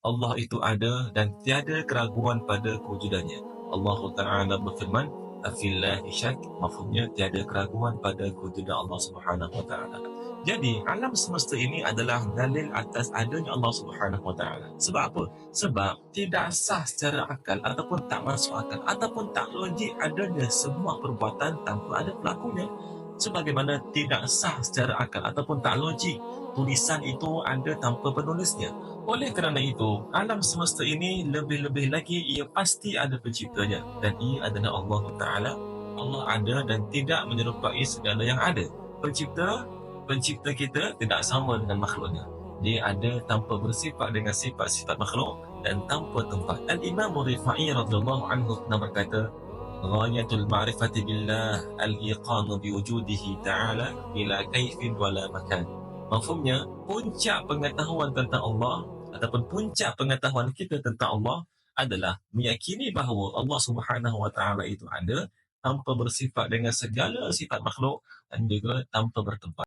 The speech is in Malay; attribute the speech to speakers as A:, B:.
A: Allah itu ada dan tiada keraguan pada kewujudannya. Allah Ta'ala berfirman, Afillahi syak, maksudnya tiada keraguan pada kewujudan Allah Subhanahu Wa Ta'ala. Jadi, alam semesta ini adalah dalil atas adanya Allah Subhanahu Wa Ta'ala. Sebab apa? Sebab tidak sah secara akal ataupun tak masuk akal ataupun tak logik adanya sebuah perbuatan tanpa ada pelakunya. Sebagaimana tidak sah secara akal ataupun tak logik tulisan itu ada tanpa penulisnya. Oleh kerana itu, alam semesta ini lebih-lebih lagi ia pasti ada penciptanya, dan ia adalah Allah Ta'ala. Allah ada dan tidak menyerupai segala yang ada. Pencipta kita tidak sama dengan makhluknya. Dia ada tanpa bersifat dengan sifat-sifat makhluk dan tanpa tempat. Al-Imam Rifa'i radhiyallahu anhu pernah berkata, Ghayatul ma'rifati billah al-iqanu biwujudihi ta'ala bila kaifin wala makan. Maksudnya, puncak pengetahuan tentang Allah ataupun puncak pengetahuan kita tentang Allah adalah meyakini bahawa Allah Subhanahu Wa Taala itu ada tanpa bersifat dengan segala sifat makhluk dan juga tanpa bertempat.